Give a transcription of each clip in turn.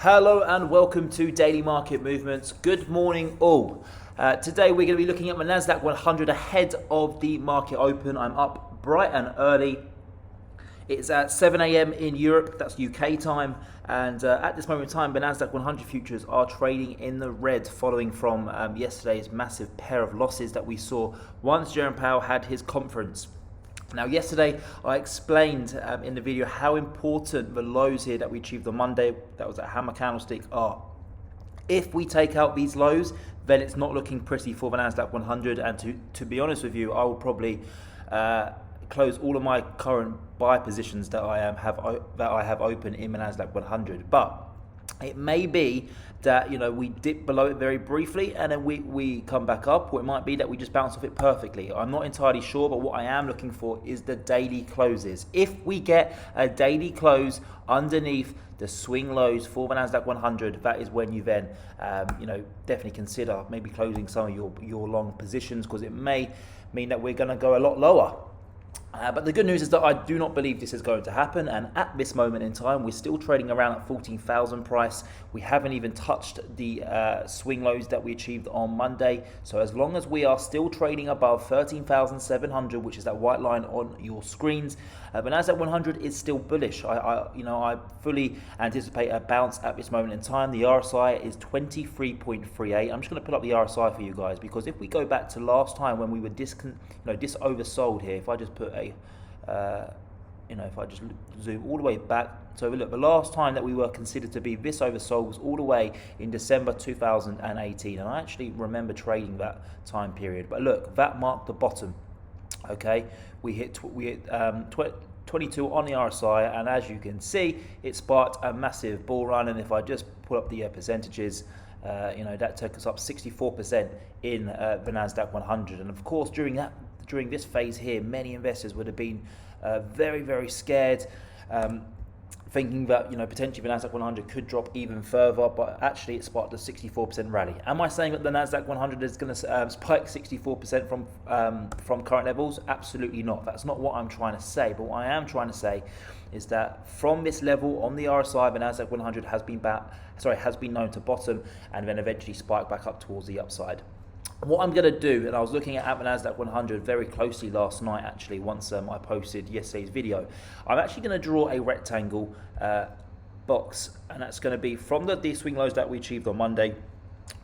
Hello and welcome to Daily Market Movements. Good morning all. Today we're going to be looking at my NASDAQ100 ahead of the market open. I'm up bright and early. It's at 7 a.m. in Europe, that's UK time, and at this moment in time the NASDAQ100 futures are trading in the red following from yesterday's massive pair of losses that we saw once Jerome Powell had his conference. Now yesterday I explained in the video how important the lows here that we achieved on Monday, that was a hammer candlestick, are. If we take out these lows, then it's not looking pretty for the NASDAQ 100, and to be honest with you, I will probably close all of my current buy positions that I have open in the NASDAQ 100. But it may be that we dip below it very briefly and then we come back up, or it might be that we just bounce off it perfectly. I'm not entirely sure, but what I am looking for is the daily closes. If we get a daily close underneath the swing lows for the NASDAQ 100, that is when you then definitely consider maybe closing some of your long positions, because it may mean that we're going to go a lot lower. But the good news is that I do not believe this is going to happen, and at this moment in time we're still trading around at 14,000 price. We haven't even touched the swing lows that we achieved on Monday, so as long as we are still trading above 13,700, which is that white line on your screens, the NASDAQ 100 is still bullish. I fully anticipate a bounce at this moment in time. The RSI is 23.38. I'm just going to put up the RSI for you guys, because if we go back to last time when we were oversold here, if I just put a if I just zoom all the way back, so look, the last time that we were considered to be this oversold was all the way in December 2018, and I actually remember trading that time period. But look, that marked the bottom. Okay, we hit 22 on the RSI, and as you can see, it sparked a massive bull run. And if I just pull up the percentages, that took us up 64% in the NASDAQ 100. And of course, during this phase here, many investors would have been very, very scared, thinking that potentially the NASDAQ 100 could drop even further, but actually it sparked a 64% rally. Am I saying that the NASDAQ 100 is going to spike 64% from current levels? Absolutely not. That's not what I'm trying to say. But what I am trying to say is that from this level on the RSI, the NASDAQ 100 has been known to bottom and then eventually spike back up towards the upside. What I'm going to do, and I was looking at the NASDAQ 100 very closely last night actually, once I posted yesterday's video, I'm actually going to draw a rectangle box, and that's going to be from the swing lows that we achieved on Monday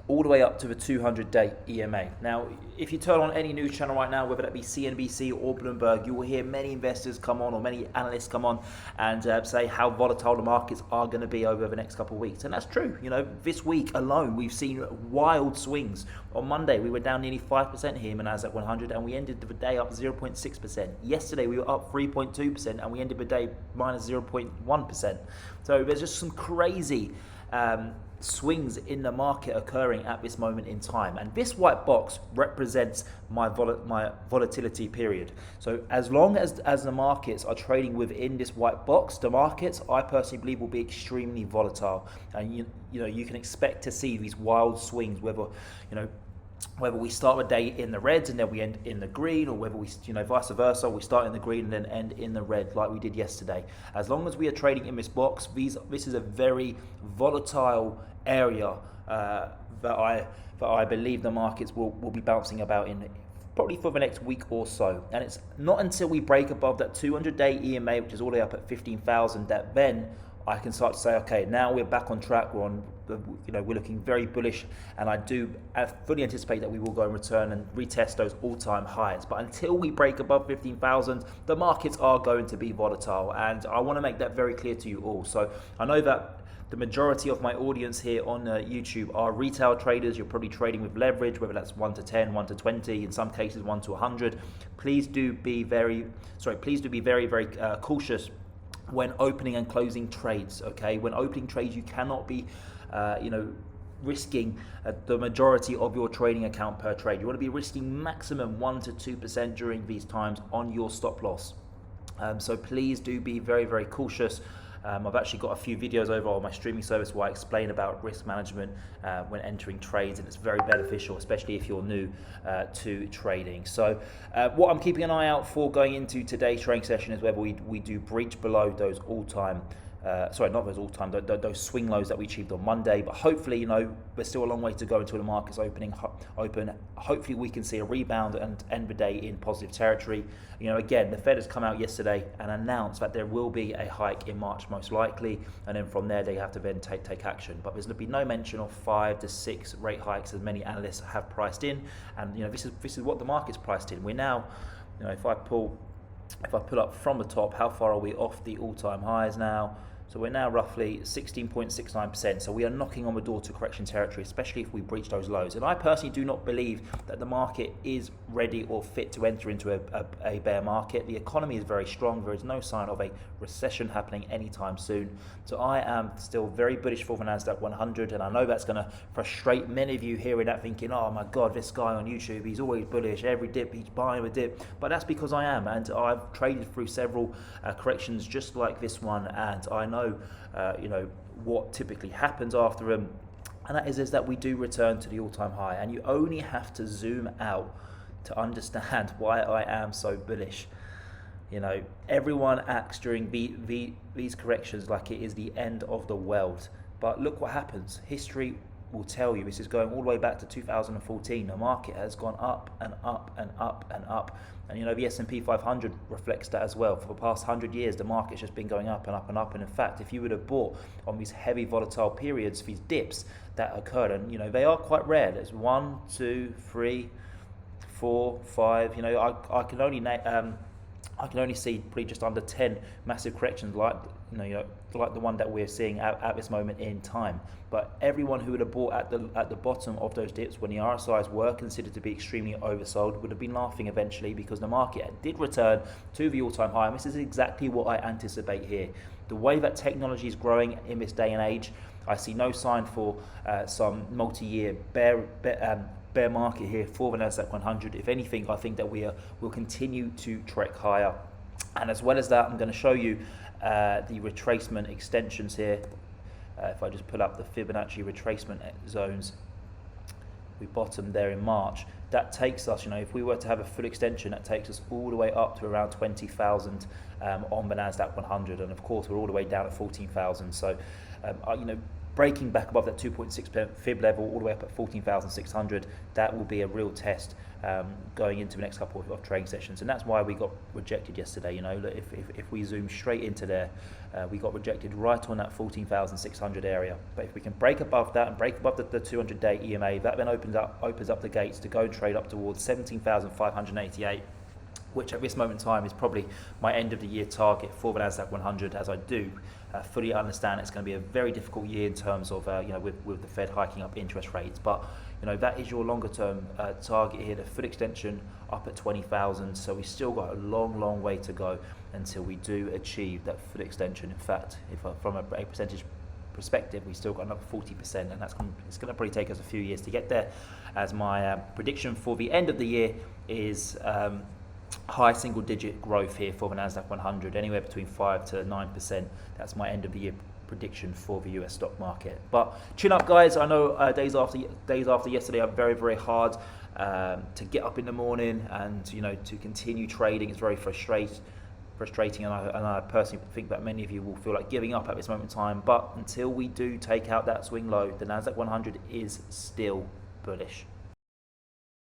all the way up to the 200-day EMA. Now, if you turn on any news channel right now, whether that be CNBC or Bloomberg, you will hear many investors come on, or many analysts come on and say how volatile the markets are going to be over the next couple of weeks. And that's true. This week alone, we've seen wild swings. On Monday, we were down nearly 5% here in the NASDAQ 100, and we ended the day up 0.6%. Yesterday, we were up 3.2%, and we ended the day minus 0.1%. So there's just some crazy swings in the market occurring at this moment in time, and this white box represents my volatility period. So as long as the markets are trading within this white box, the markets, I personally believe, will be extremely volatile, and you can expect to see these wild swings, whether we start a day in the red and then we end in the green, or whether we, vice versa, we start in the green and then end in the red like we did yesterday. As long as we are trading in this box, this is a very volatile area that I believe the markets will be bouncing about in probably for the next week or so. And it's not until we break above that 200-day EMA, which is all the way up at 15,000, that then I can start to say, okay, now we're back on track. We're looking very bullish, and I fully anticipate that we will go and return and retest those all-time highs. But until we break above 15,000, the markets are going to be volatile, and I want to make that very clear to you all. So I know that the majority of my audience here on YouTube are retail traders. You're probably trading with leverage, whether that's 1 to 10, 1 to 20, in some cases 1 to 100. Please do be very, very cautious when opening and closing trades. Okay, when opening trades, you cannot be risking the majority of your trading account per trade. You want to be risking maximum 1 to 2% during these times on your stop loss. So please do be very, very cautious. I've actually got a few videos over on my streaming service where I explain about risk management when entering trades, and it's very beneficial, especially if you're new to trading. So what I'm keeping an eye out for going into today's trading session is whether we do breach below those all-time sorry, not those all-time, those swing lows that we achieved on Monday. But hopefully, there's still a long way to go until the market's open. Hopefully, we can see a rebound and end the day in positive territory. Again, the Fed has come out yesterday and announced that there will be a hike in March, most likely, and then from there they have to then take action. But there's going to be no mention of 5 to 6 rate hikes as many analysts have priced in, and this is what the market's priced in. We're now, if I pull up from the top, how far are we off the all-time highs now? So we're now roughly 16.69%. So we are knocking on the door to correction territory, especially if we breach those lows. And I personally do not believe that the market is ready or fit to enter into a bear market. The economy is very strong. There is no sign of a recession happening anytime soon. So I am still very bullish for the NASDAQ 100. And I know that's going to frustrate many of you hearing that, thinking, oh my God, this guy on YouTube, he's always bullish. Every dip, he's buying a dip. But that's because I am. And I've traded through several corrections just like this one. And I know what typically happens after them, and that is that we do return to the all-time high. And you only have to zoom out to understand why I am so bullish. Everyone acts during these corrections like it is the end of the world, but look what happens. History will tell you, this is going all the way back to 2014. The market has gone up and up and up and up, and the S&P 500 reflects that as well. For the past 100 years, the market's just been going up and up and up. And in fact, if you would have bought on these heavy volatile periods, these dips that occurred, and they are quite rare. There's 1, 2, 3, 4, 5. I can only see probably just under 10 massive corrections like the one that we're seeing at this moment in time. But everyone who would have bought at the bottom of those dips when the RSIs were considered to be extremely oversold would have been laughing eventually, because the market did return to the all-time high. And this is exactly what I anticipate here. The way that technology is growing in this day and age, I see no sign for some multi-year bear market here for the NASDAQ 100. If anything, I think that will continue to trek higher. And as well as that, I'm going to show you the retracement extensions here. If I just pull up the Fibonacci retracement zones, we bottomed there in March. That takes us, if we were to have a full extension, that takes us all the way up to around 20,000 on the NASDAQ 100. And of course, we're all the way down at 14,000. So, breaking back above that 2.6% fib level all the way up at 14,600, that will be a real test going into the next couple of trading sessions. And that's why we got rejected yesterday. If we zoom straight into there, we got rejected right on that 14,600 area. But if we can break above that and break above the 200-day EMA, that then opens up the gates to go and trade up towards 17,588. Which at this moment in time is probably my end of the year target for the NASDAQ 100, as I do fully understand it's going to be a very difficult year in terms of with the Fed hiking up interest rates. But that is your longer term target here, the full extension up at 20,000. So we still got a long way to go until we do achieve that full extension. In fact, from a percentage perspective, we still got another 40%, and it's going to probably take us a few years to get there. As my prediction for the end of the year is high single-digit growth here for the NASDAQ 100, anywhere between 5 to 9%. That's my end of the year prediction for the US stock market. But chin up, guys. I know days after yesterday are very hard to get up in the morning and to continue trading. It's very frustrating, and I personally think that many of you will feel like giving up at this moment in time. But until we do take out that swing low, the NASDAQ 100 is still bullish.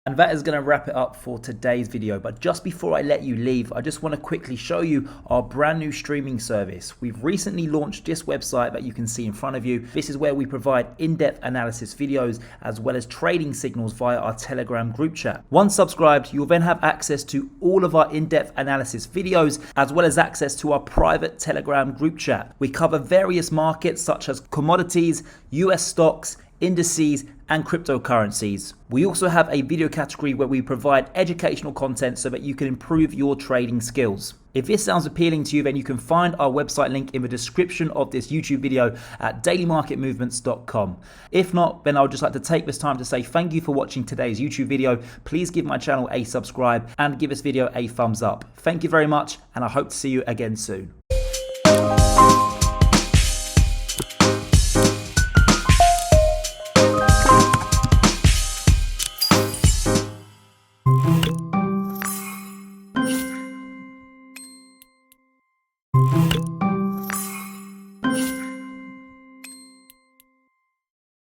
And that is going to wrap it up for today's video. But just before I let you leave, I just want to quickly show you our brand new streaming service. We've recently launched this website that you can see in front of you. This is where we provide in-depth analysis videos as well as trading signals via our Telegram group chat. Once subscribed, you'll then have access to all of our in-depth analysis videos as well as access to our private Telegram group chat. We cover various markets such as commodities, US stocks, indices, and cryptocurrencies. We also have a video category where we provide educational content so that you can improve your trading skills. If this sounds appealing to you, then you can find our website link in the description of this YouTube video at dailymarketmovements.com. If not, then I would just like to take this time to say thank you for watching today's YouTube video. Please give my channel a subscribe and give this video a thumbs up. Thank you very much, and I hope to see you again soon.